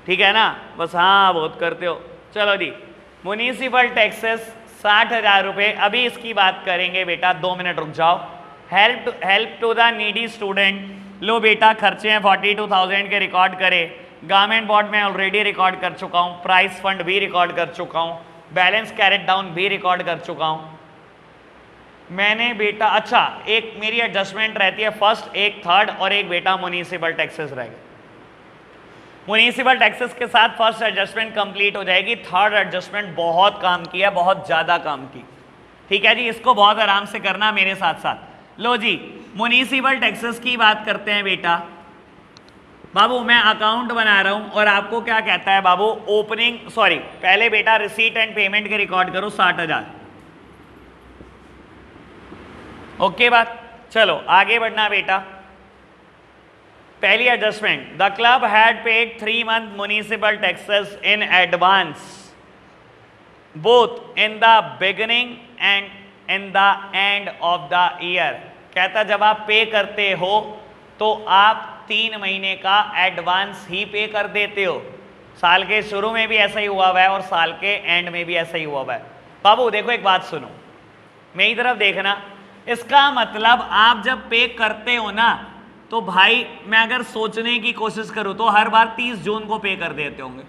[SPEAKER 1] ठीक है ना। बस हाँ बहुत करते हो। चलो जी, म्युनिसिपल टैक्सेस 60,000 रुपए, अभी इसकी बात करेंगे बेटा, 2 मिनट रुक जाओ। Help to the needy student, लो बेटा खर्चे हैं 42,000 के, रिकॉर्ड करे। गवर्नमेंट बॉन्ड में ऑलरेडी रिकॉर्ड कर चुका हूँ, प्राइस फंड भी रिकॉर्ड कर चुका हूँ, बैलेंस कैरेट डाउन भी रिकॉर्ड कर चुका हूँ मैंने बेटा। अच्छा, एक मेरी एडजस्टमेंट रहती है फर्स्ट, एक थर्ड और एक बेटा म्युनिसिपल टैक्सेस रह गए। म्युनिसिपल टैक्सेस के साथ फर्स्ट एडजस्टमेंट कंप्लीट हो जाएगी, थर्ड एडजस्टमेंट बहुत काम की है, बहुत ज्यादा काम की। ठीक है जी, इसको बहुत आराम से करना मेरे साथ साथ। लो जी, म्युनिसिपल टैक्सेस की बात करते हैं बेटा। बाबू मैं अकाउंट बना रहा हूं और आपको क्या कहता है बाबू, ओपनिंग सॉरी पहले बेटा रिसीट एंड पेमेंट के रिकॉर्ड करो 60,000। ओके बात, चलो आगे बढ़ना बेटा। पहली adjustment, the club had paid 3 month municipal taxes in advance both in the beginning and in the end of the year. कहता जब आप पे करते हो तो आप 3 महीने का एडवांस ही पे कर देते हो। साल के शुरू में भी ऐसा ही हुआ हुआ है और साल के एंड में भी ऐसा ही हुआ हुआ है। बाबू देखो एक बात सुनो, मेरी तरफ देखना, इसका मतलब आप जब पे करते हो ना तो भाई मैं अगर सोचने की कोशिश करूं तो हर बार 30 जून को पे कर देते होंगे।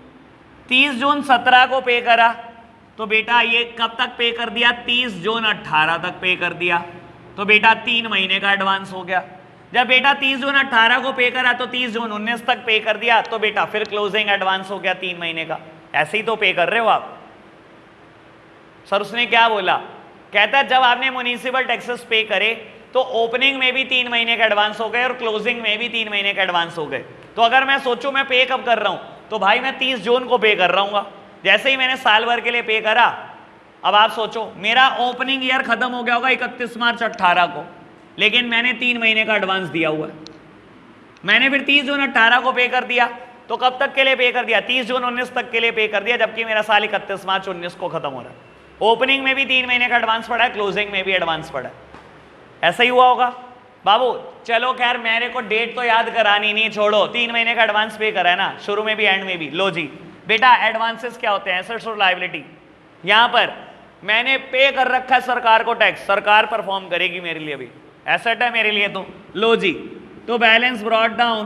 [SPEAKER 1] 30 जून 17 को पे करा तो बेटा ये कब तक पे कर दिया, 30 जून 18 तक पे कर दिया, तो बेटा 3 महीने का एडवांस हो गया। जब बेटा 30 जून 18 को पे करा तो 30 जून 19 तक पे कर दिया, तो बेटा फिर क्लोजिंग एडवांस हो गया 3 महीने का। ऐसे ही तो पे कर रहे हो आप। सर उसने क्या बोला, कहता है जब आपने म्युनिसिपल टैक्सेस पे करे तो ओपनिंग में भी 3 महीने का एडवांस हो गए और क्लोजिंग में भी 3 महीने का एडवांस हो गए। तो अगर मैं सोचूं मैं पे कब कर रहा हूं, तो भाई मैं 30 जून को पे कर रहा हूँ। जैसे ही मैंने साल भर के लिए पे करा, अब आप सोचो मेरा ओपनिंग ईयर खत्म हो गया होगा 31 मार्च 18 को, लेकिन मैंने 3 महीने का एडवांस दिया हुआ है। मैंने फिर 30 जून 18 को पे कर दिया, तो कब तक के लिए पे कर दिया, 30 जून 19 तक के लिए पे कर दिया, जबकि मेरा साल 31 मार्च 19 को खत्म हो रहा है। ओपनिंग में भी 3 महीने का एडवांस पड़ा है, क्लोजिंग में भी एडवांस पड़ा है। ऐसा ही हुआ होगा बाबू। चलो खैर मेरे को डेट तो याद करानी नहीं, छोड़ो, 3 महीने का एडवांस पे करा है ना, शुरू में भी एंड में भी। लो जी बेटा, एडवांसेस क्या होते हैं, एसेट्स और लायबिलिटी। यहां पर मैंने पे कर रखा है सरकार को टैक्स, सरकार परफॉर्म करेगी मेरे लिए, भी एसेट है मेरे लिए। तो लो जी, तो balance brought down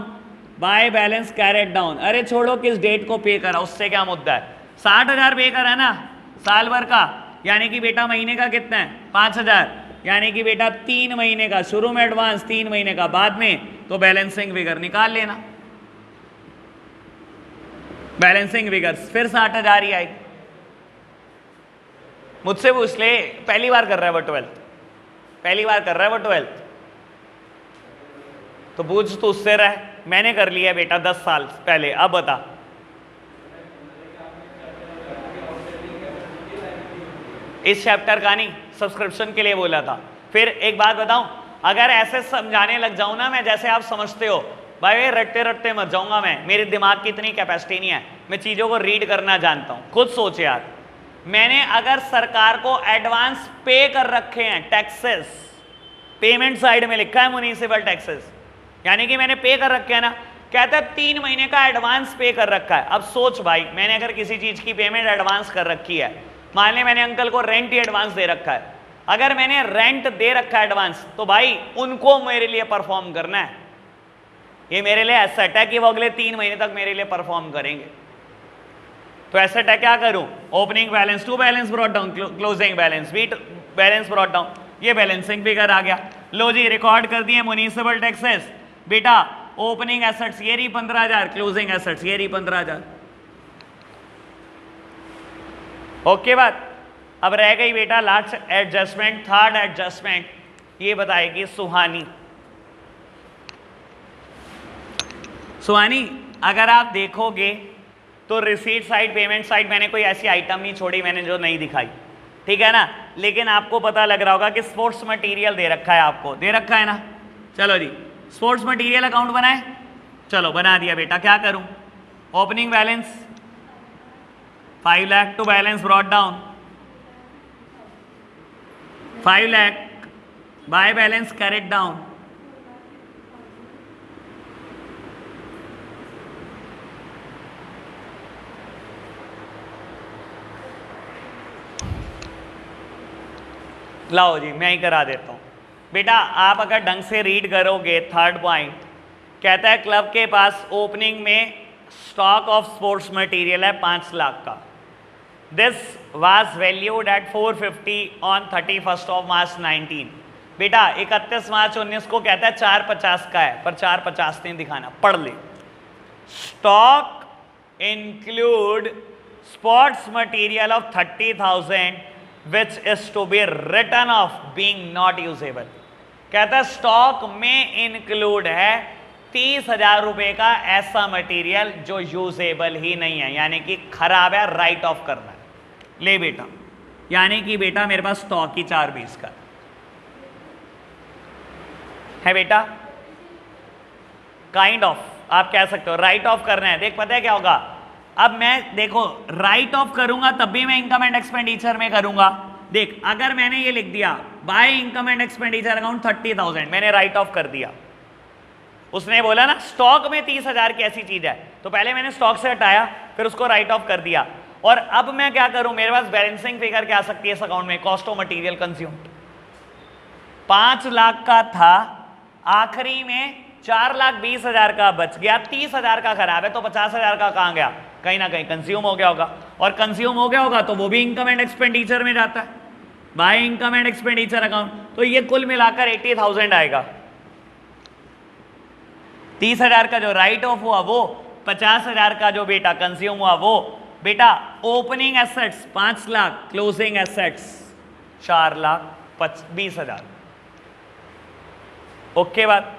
[SPEAKER 1] by balance carried down. अरे छोड़ो किस डेट को पे करा, उससे क्या मुद्दा है। 60,000 पे करा है ना साल भर का, यानी कि बेटा महीने का कितना है 5,000, यानी कि बेटा 3 महीने का, शुरू में एडवांस 3 महीने का बाद में, तो बैलेंसिंग फिगर निकाल लेना। बैलेंसिंग फिगर फिर 60,000 ही आएगी। मुझसे पूछ ले, पहली बार कर रहा है वो 12th, पहली बार कर रहा है वो 12th, तो पूछ तो उससे रहा है। मैंने कर लिया बेटा 10 साल पहले। अब बता, इस चैप्टर का नहीं, सब्सक्रिप्शन के लिए बोला था। फिर एक बात बताऊं, अगर ऐसे समझाने लग जाऊं ना मैं जैसे आप समझते हो, भाई रटते रटते मर जाऊंगा मैं, मेरे दिमाग की इतनी कैपेसिटी नहीं है, मैं चीजों को रीड करना जानता हूं। खुद सोच यार, मैंने अगर सरकार को एडवांस पे कर रखे हैं टैक्सेस, पेमेंट साइड में लिखा है म्युनिसिपल टैक्सेस, यानी कि मैंने पे कर रखे हैं ना, कहता है 3 महीने का एडवांस पे कर रखा है। अब सोच भाई, मैंने अगर किसी चीज की पेमेंट एडवांस कर रखी है, मान ले मैंने अंकल को रेंट ही एडवांस दे रखा है, अगर मैंने रेंट दे रखा है एडवांस, तो भाई उनको मेरे लिए परफॉर्म करना है। ये मेरे लिए एसेट है कि वो अगले 3 महीने तक मेरे लिए परफॉर्म करेंगे। तो एसेट है, क्या करूं, opening balance to balance brought down, closing balance भी बैलेंस ब्रॉट डाउन, ये बैलेंसिंग फिगर आ गया। लो जी, रिकॉर्ड कर दिए म्युनिसिपल टैक्सेस। बेटा ओपनिंग एसेट्स ये रही 15,000, क्लोजिंग एसेट्स ये रही 15,000। ओके बात। अब रह गई बेटा लास्ट एडजस्टमेंट, थर्ड एडजस्टमेंट, ये बताएगी सुहानी। सुहानी, अगर आप देखोगे तो रिसीट साइड, पेमेंट साइड मैंने कोई ऐसी आइटम नहीं छोड़ी मैंने जो नहीं दिखाई, ठीक है ना। लेकिन आपको पता लग रहा होगा कि स्पोर्ट्स मटेरियल दे रखा है, आपको दे रखा है ना। चलो जी, स्पोर्ट्स मटेरियल अकाउंट बनाए, चलो बना दिया बेटा। क्या करूं, opening balance 5 lakh to balance brought down 5 lakh by balance carried down, लाओ जी मैं ही करा देता हूं बेटा। आप अगर ढंग से रीड करोगे, थर्ड पॉइंट कहता है क्लब के पास ओपनिंग में स्टॉक ऑफ स्पोर्ट्स मटेरियल है 5 लाख का। This was valued at 450 on 31st of March 19। बेटा 31 मार्च 19 को कहता है 450 का है, पर 450 नहीं दिखाना, पढ़ ले। Stock include sports material of 30,000 which is to be written off being not usable. कहता है स्टॉक में इंक्लूड है 30,000 रुपए का ऐसा मटेरियल जो यूजेबल ही नहीं है, यानी कि खराब है, राइट ऑफ करना है। ले बेटा, यानी कि बेटा मेरे पास स्टॉक ही 420 का है बेटा, काइंड ऑफ आप कह सकते हो, राइट ऑफ करना है। देख पता है क्या होगा, अब मैं देखो राइट ऑफ करूंगा तब भी मैं इनकम एंड एक्सपेंडिचर में करूंगा। देख अगर मैंने ये लिख दिया by income and expenditure account 30,000, मैंने राइट ऑफ कर दिया। उसने बोला ना स्टॉक में 30,000 की ऐसी चीज है, तो पहले मैंने स्टॉक से हटाया फिर उसको राइट ऑफ कर दिया। और अब मैं क्या करूं, मेरे पास बैलेंसिंग फिगर क्या आ सकती है इस अकाउंट में, cost of material consumed 5 lakh का था, आखिरी में 4,20,000 का बच गया, 30,000 का खराब है, तो 50,000 का कहां गया, कहीं ना कहीं कंज्यूम हो गया होगा। और कंज्यूम हो गया होगा तो वो भी इनकम एंड एक्सपेंडिचर में जाता है, by income and expenditure account. तो ये कुल मिलाकर 80,000 आएगा। 30,000 का जो राइट ऑफ हुआ वो, 50,000 का जो बेटा कंज्यूम हुआ वो। बेटा opening assets 5 lakh, closing assets 4,20,000। Okay बात,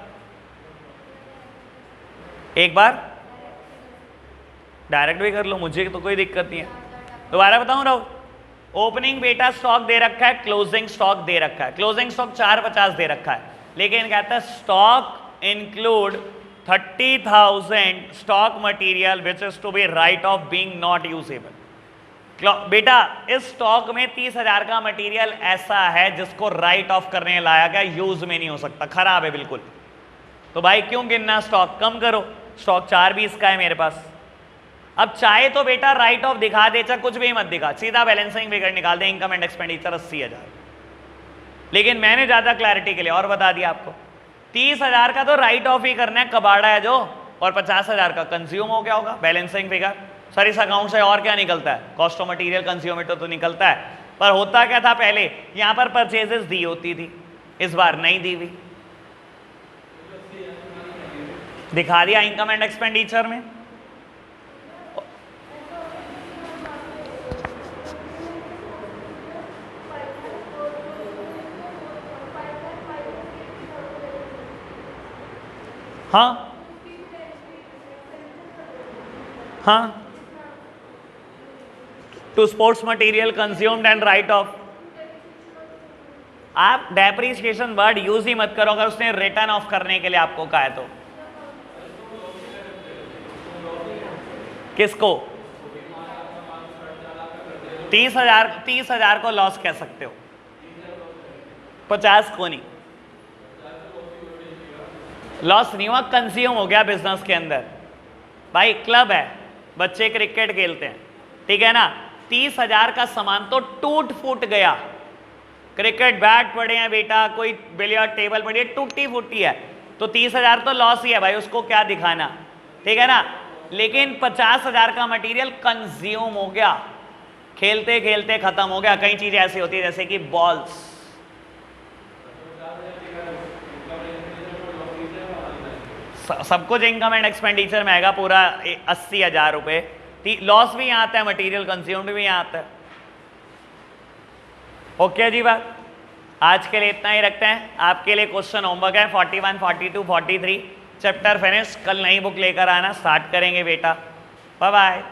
[SPEAKER 1] एक बार डायरेक्ट भी कर लो, मुझे तो कोई दिक्कत नहीं है। दोबारा बताऊं राहुल, ओपनिंग बेटा स्टॉक दे रखा है, क्लोजिंग स्टॉक दे रखा है, क्लोजिंग स्टॉक 450 दे रखा है, लेकिन कहता है stock include 30,000 stock material which is to be write off being not usable. बेटा इस स्टॉक में 30,000 का मटेरियल ऐसा है जिसको राइट ऑफ करने लाया गया, यूज में नहीं हो सकता, खराब है बिल्कुल। तो भाई क्यों गिनना, स्टॉक कम करो, स्टॉक 420 का है मेरे पास। अब चाहे तो बेटा राइट ऑफ दिखा दे, चाहे कुछ भी मत दिखा, सीधा बैलेंसिंग फिगर निकाल दे, इनकम एंड एक्सपेंडिचर 80,000। लेकिन मैंने ज्यादा क्लैरिटी के लिए और बता दिया आपको, 30,000 का तो राइट ऑफ ही करना है, कबाड़ा है जो, और 50,000 का कंज्यूम हो गया होगा। बैलेंसिंग फिगर सर इस अकाउंट से और क्या निकलता है, कॉस्ट ऑफ मटेरियल कंज्यूमेटर तो निकलता है, पर होता क्या था पहले, यहां पर परचेजेस दी होती थी, इस बार नहीं दी हुई, दिखा दिया इनकम एंड एक्सपेंडिचर में। हाँ हाँ, to sports material consumed and write off. आप डेप्रिसिएशन वर्ड यूज ही मत करो अगर उसने रिटर्न ऑफ करने के लिए आपको कहा है तो। किसको 30,000 को लॉस कह सकते हो, 50 को नहीं। लॉस नहीं हुआ, कंज्यूम हो गया बिजनेस के अंदर। भाई क्लब है, बच्चे क्रिकेट खेलते हैं, ठीक है ना, 30,000 का सामान तो टूट फूट गया, क्रिकेट बैट पड़े हैं बेटा, कोई बिलियर्ड टेबल पड़ी है, टूटी फूटी है, तो 30,000 तो लॉस ही है भाई, उसको क्या दिखाना, ठीक है ना। लेकिन 50,000 का मटेरियल कंज्यूम हो गया, खेलते खेलते खत्म हो गया। कई चीजें ऐसी होती है जैसे कि बॉल्स, सब कुछ इनकम एंड एक्सपेंडिचर में आएगा, पूरा 80,000 रुपए। लॉस भी यहाँ आता है, मटेरियल कंज्यूम्ड भी यहाँ आता है। ओके जी बात, आज के लिए इतना ही रखते हैं। आपके लिए क्वेश्चन होमवर्क है 41, 42, 43 चैप्टर फिनिश। कल नई बुक लेकर आना, स्टार्ट करेंगे बेटा। Bye bye.